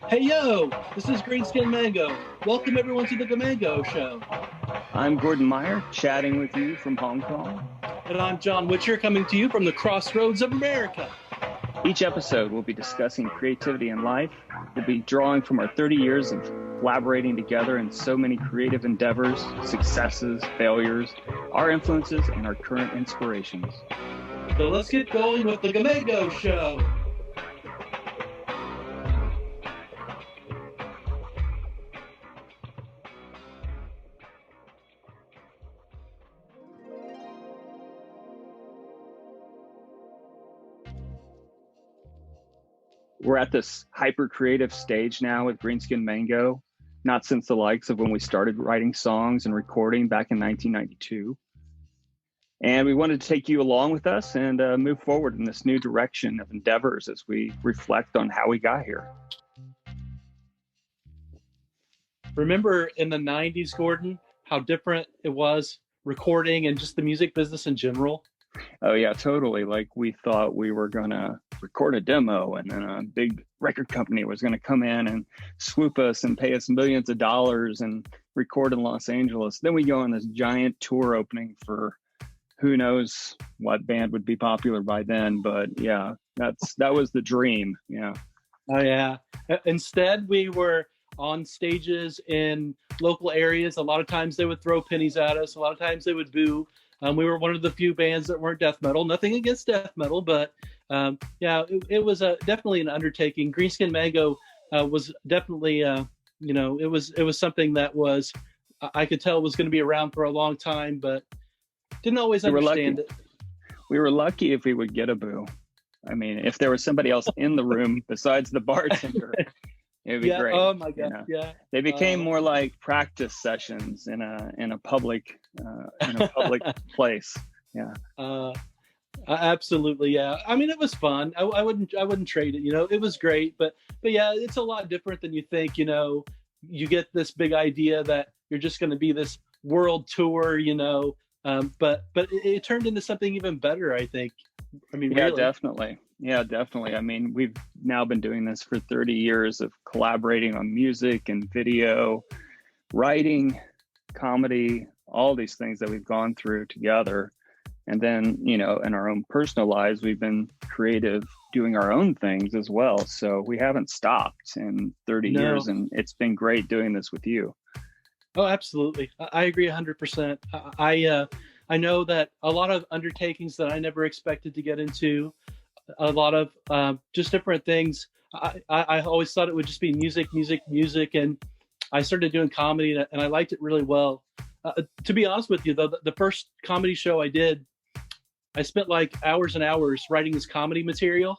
Hey yo, this is Greenskin Mango. Welcome everyone to the Mango Show. I'm Gordon Meier, chatting with you from Hong Kong. And I'm John Witcher, coming to you from the Crossroads of America. Each episode, we'll be discussing creativity in life. We'll be drawing from our 30 years of collaborating together in so many creative endeavors, successes, failures, our influences, and our current inspirations. So let's get going with the Mango Show. We're at this hyper creative stage now with Greenskin Mango, not since the likes of when we started writing songs and recording back in 1992. And we wanted to take you along with us and move forward in this new direction of endeavors as we reflect on how we got here. Remember in the 90s, Gordon, how different it was recording and just the music business in general? Oh, yeah, totally. Like we thought we were going to record a demo and then a big record company was going to come in and swoop us and pay us millions of dollars and record in Los Angeles. Then we go on this giant tour opening for who knows what band would be popular by then. But yeah, that was the dream. Yeah. Oh, yeah. Instead, we were on stages in local areas. A lot of times they would throw pennies at us. A lot of times they would boo. We were one of the few bands that weren't death metal. Nothing against death metal, but it was definitely an undertaking. Greenskin Mango was definitely, it was something that was, I could tell was going to be around for a long time, but didn't always understand it. We were lucky if we would get a boo. I mean, if there was somebody else in the room besides the bartender, it'd be great. Oh my God! Yeah, they became more like practice sessions in a public place. Yeah. Absolutely. Yeah. I mean, it was fun. I wouldn't trade it. It was great, but yeah, it's a lot different than you think. You get this big idea that you're just going to be this world tour. But it turned into something even better, I think. I mean, yeah, really. Definitely. Yeah, definitely. I mean, we've now been doing this for 30 years of collaborating on music and video, writing, comedy, all these things that we've gone through together. And then, in our own personal lives, we've been creative doing our own things as well. So we haven't stopped in 30 years, and it's been great doing this with you. Oh, absolutely. I agree 100%. I know that a lot of undertakings that I never expected to get into, a lot of just different things. I always thought it would just be music. And I started doing comedy and I liked it really well. To be honest with you, though, the first comedy show I did, I spent like hours and hours writing this comedy material,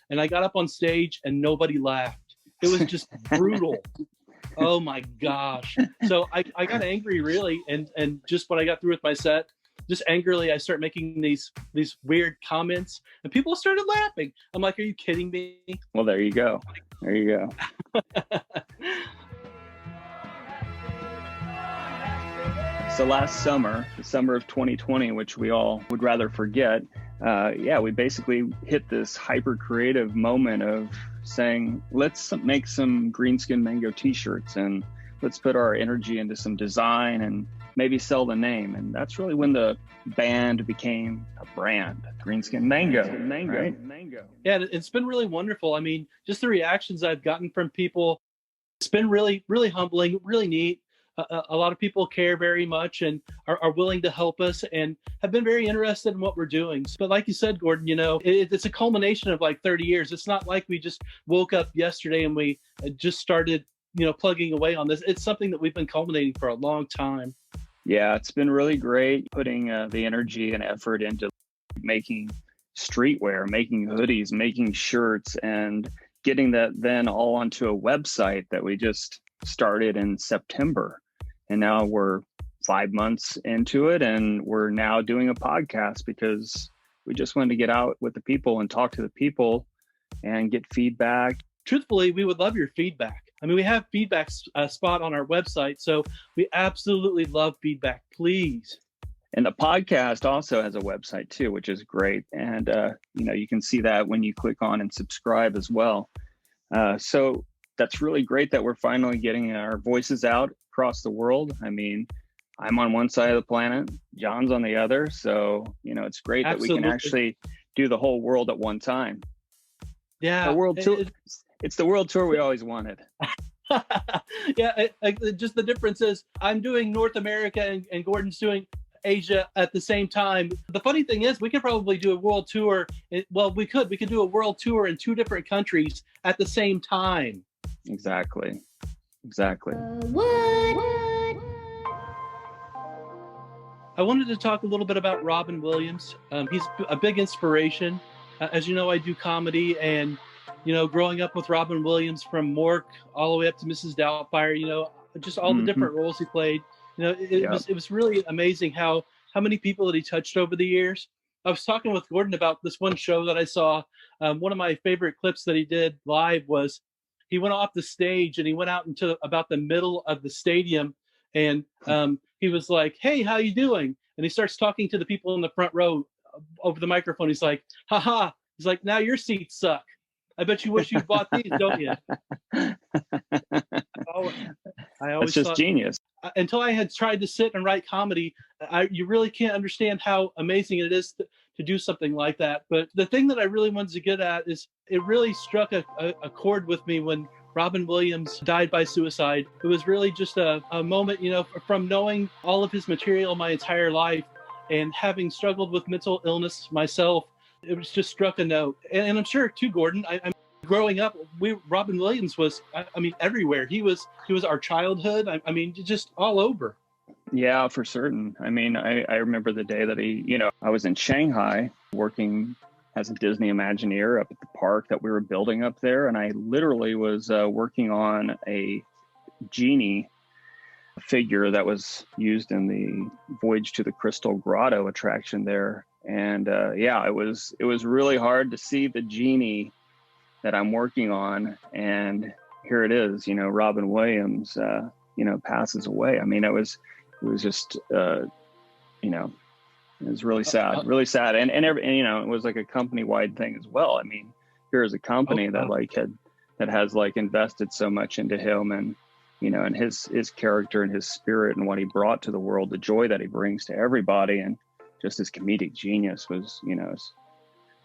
and I got up on stage and nobody laughed. It was just brutal. Oh my gosh. So I got angry really. And just when I got through with my set, just angrily, I start making these weird comments and people started laughing. I'm like, are you kidding me? Well, there you go. So last summer, the summer of 2020, which we all would rather forget, we basically hit this hyper creative moment of saying, let's make some Greenskin Mango t-shirts and let's put our energy into some design and maybe sell the name. And that's really when the band became a brand, Greenskin Mango. Right? Yeah, it's been really wonderful. I mean, just the reactions I've gotten from people, it's been really, really humbling, really neat. A lot of people care very much and are willing to help us and have been very interested in what we're doing. But like you said, Gordon, it's a culmination of like 30 years. It's not like we just woke up yesterday and we just started, plugging away on this. It's something that we've been culminating for a long time. Yeah, it's been really great putting the energy and effort into making streetwear, making hoodies, making shirts, and getting that then all onto a website that we just started in September. And now we're 5 months into it, and we're now doing a podcast because we just wanted to get out with the people and talk to the people and get feedback. Truthfully, we would love your feedback. I mean, we have feedback spot on our website, so we absolutely love feedback. Please. And the podcast also has a website too, which is great. And, you can see that when you click on and subscribe as well. So that's really great that we're finally getting our voices out across the world. I mean, I'm on one side of the planet, John's on the other. So, it's great that we can Absolutely. actually do the whole world at one time. A Yeah. world tour. It's the world tour we always wanted. Yeah. Just the difference is I'm doing North America and Gordon's doing Asia at the same time. The funny thing is we could probably do a world tour. Well, we could do a world tour in 2 different countries at the same time. Exactly. I wanted to talk a little bit about Robin Williams. He's a big inspiration. As you know, I do comedy, and growing up with Robin Williams from Mork all the way up to Mrs. Doubtfire, just all the different roles he played. It was really amazing how many people that he touched over the years. I was talking with Gordon about this one show that I saw. One of my favorite clips that he did live was he went off the stage and he went out into about the middle of the stadium, and he was like, "Hey, how you doing?" And he starts talking to the people in the front row over the microphone. He's like, "Ha." He's like, "Now your seats suck. I bet you wish you bought these, don't you?" I always just thought, genius. Until I had tried to sit and write comedy, you really can't understand how amazing it is to do something like that. But the thing that I really wanted to get at is it really struck a chord with me when Robin Williams died by suicide. It was really just a moment, from knowing all of his material my entire life and having struggled with mental illness myself, it was just struck a note. And I'm sure too, Gordon, I'm growing up, Robin Williams was, everywhere. He was our childhood. Just all over. Yeah, for certain. I mean, I remember the day that I was in Shanghai working as a Disney Imagineer up at the park that we were building up there. And I literally was working on a genie figure that was used in the Voyage to the Crystal Grotto attraction there. And it was really hard to see the genie that I'm working on. And here it is, Robin Williams, passes away. I mean, it was just, it was really sad. And it was like a company-wide thing as well. I mean, here's a company that has invested so much into him and, and his character and his spirit and what he brought to the world, the joy that he brings to everybody. And just his comedic genius was,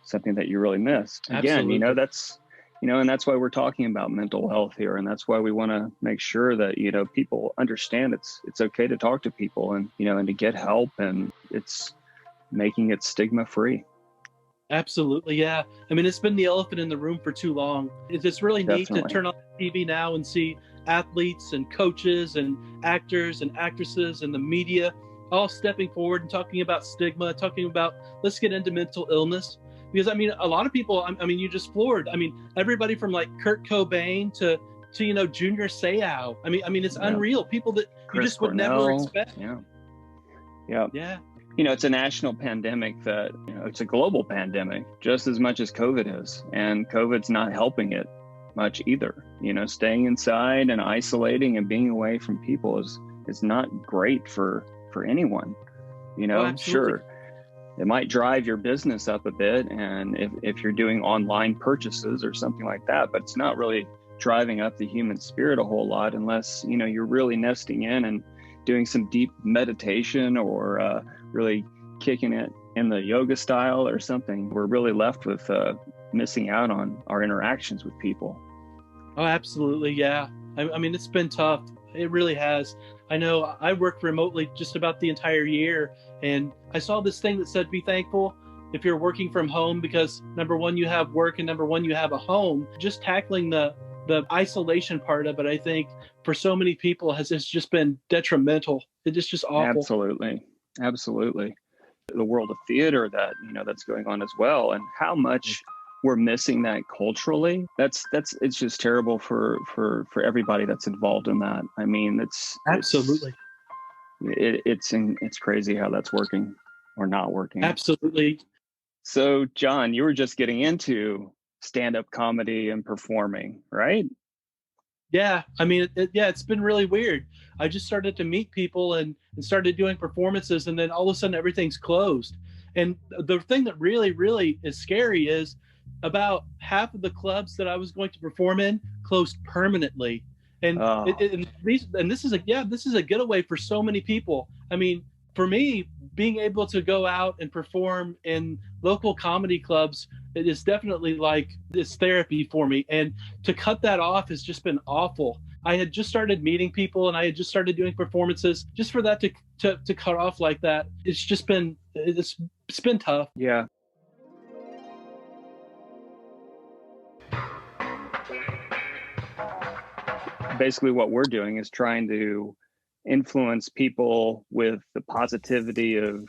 something that you really miss. Again, that's, and that's why we're talking about mental health here. And that's why we want to make sure that, people understand it's okay to talk to people and, and to get help, and it's making it stigma-free. Absolutely. Yeah. I mean, it's been the elephant in the room for too long. It's really neat to turn on TV now and see athletes and coaches and actors and actresses and the media all stepping forward and talking about stigma, talking about let's get into mental illness. Because a lot of people, you just floored. Everybody from like Kurt Cobain to Junior Seau. It's unreal. People that you just would never expect. Yeah. It's a national pandemic that, it's a global pandemic just as much as COVID is. And COVID's not helping it much either. Staying inside and isolating and being away from people is not great for anyone. Sure, it might drive your business up a bit. And if you're doing online purchases or something like that, but it's not really driving up the human spirit a whole lot unless, you're really nesting in and doing some deep meditation or really kicking it in the yoga style or something. We're really left with missing out on our interactions with people. Oh, absolutely. Yeah. It's been tough. It really has. I know I worked remotely just about the entire year, and I saw this thing that said, be thankful if you're working from home, because number one, you have work, and number one, you have a home. Just tackling the isolation part of it, I think for so many people it's just been detrimental. It's just awful. Absolutely. The world of theater that, that's going on as well, and how much we're missing that culturally. It's just terrible for everybody that's involved in that. It's absolutely. It's crazy how that's working or not working. Absolutely. So, John, you were just getting into stand-up comedy and performing, right? Yeah. It's been really weird. I just started to meet people and started doing performances, and then all of a sudden everything's closed. And the thing that really, really is scary is about half of the clubs that I was going to perform in closed permanently. And Oh, this is a getaway for so many people. I mean, for me, being able to go out and perform in local comedy clubs, it is definitely like this therapy for me. And to cut that off has just been awful. I had just started meeting people and I had just started doing performances. Just for that to cut off like that, it's been tough. yeah. Basically, what we're doing is trying to influence people with the positivity of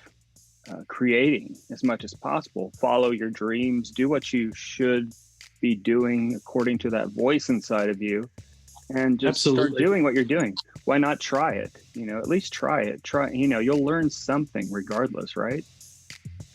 creating as much as possible. Follow your dreams, do what you should be doing according to that voice inside of you, and just start Absolutely. doing what you're doing. Why not try it? At least try it. You'll learn something regardless, right?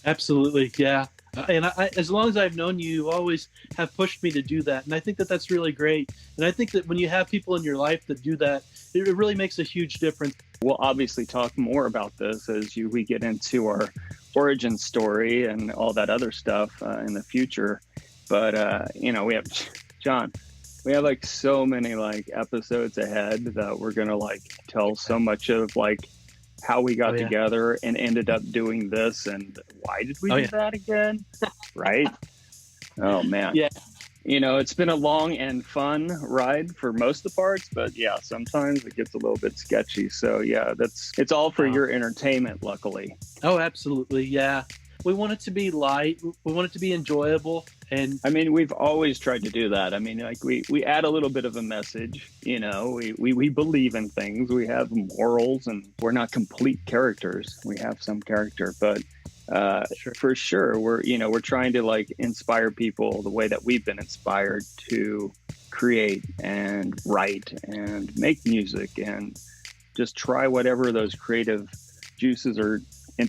Absolutely, yeah. And as long as I've known you, you always have pushed me to do that, and I think that that's really great. And I think that when you have people in your life that do that, it really makes a huge difference. We'll obviously talk more about this as we get into our origin story and all that other stuff in the future. But we have John. We have like so many like episodes ahead that we're gonna like tell so much of like how we got together and ended up doing this and why did we do that again, right? Oh man. Yeah. It's been a long and fun ride for most of the parts, but yeah, sometimes it gets a little bit sketchy. So yeah, it's all for your entertainment, luckily. Oh, absolutely. Yeah. We want it to be light. We want it to be enjoyable. And I mean, we've always tried to do that. I mean, like we add a little bit of a message, we believe in things. We have morals and we're not complete characters. We have some character, but for sure, we're trying to like inspire people the way that we've been inspired to create and write and make music and just try whatever those creative juices are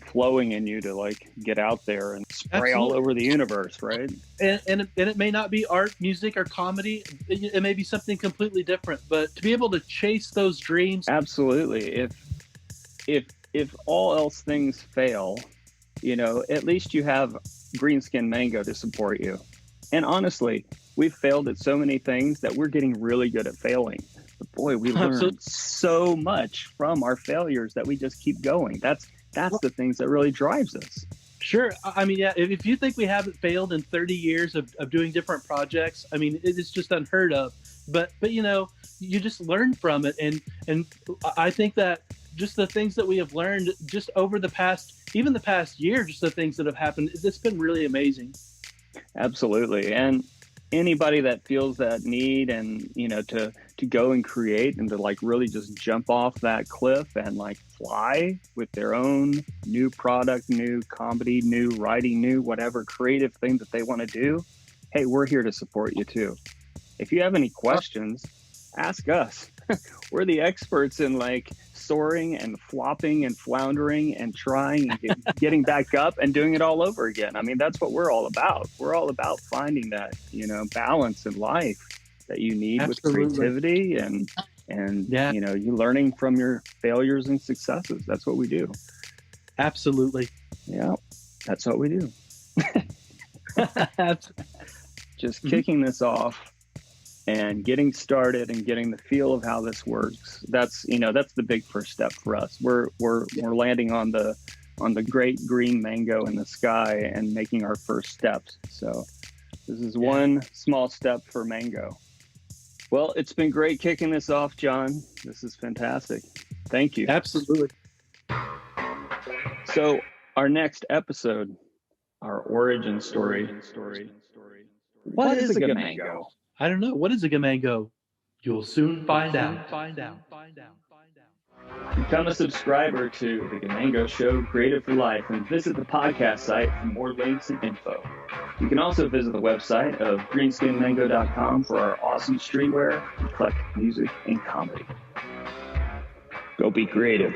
flowing in you to like get out there and spray all over the universe, right? And it may not be art, music, or comedy. It may be something completely different, but to be able to chase those dreams. Absolutely. If all else things fail, at least you have Greenskin Mango to support you. And honestly, we've failed at so many things that we're getting really good at failing. But boy, we learned so much from our failures that we just keep going. That's the things that really drives us. Sure. I mean, yeah, if you think we haven't failed in 30 years of doing different projects, I mean, it is just unheard of. But you just learn from it. And I think that just the things that we have learned just over the past year, just the things that have happened, it's been really amazing. Absolutely. And anybody that feels that need and, to go and create and to like really just jump off that cliff and like fly with their own new product, new comedy, new writing, new whatever creative thing that they want to do. Hey, we're here to support you too. If you have any questions, ask us. We're the experts in like soaring and flopping and floundering and trying and getting back up and doing it all over again. I mean, that's what we're all about. We're all about finding that, balance in life that you need with creativity and you learning from your failures and successes. That's what we do. Absolutely. Yeah, that's what we do. Just kicking this off and getting started and getting the feel of how this works. That's the big first step for us. We're landing on the great green mango in the sky and making our first steps. So this is one small step for mango. Well, it's been great kicking this off, John. This is fantastic. Thank you. Absolutely. So our next episode, our origin story. What is a gamango? I don't know. What is a gamango? You'll soon find out. Become a subscriber to The Gamango Show Creative for Life and visit the podcast site for more links and info. You can also visit the website of greenskinmango.com for our awesome streetwear, eclectic music, and comedy. Go be creative.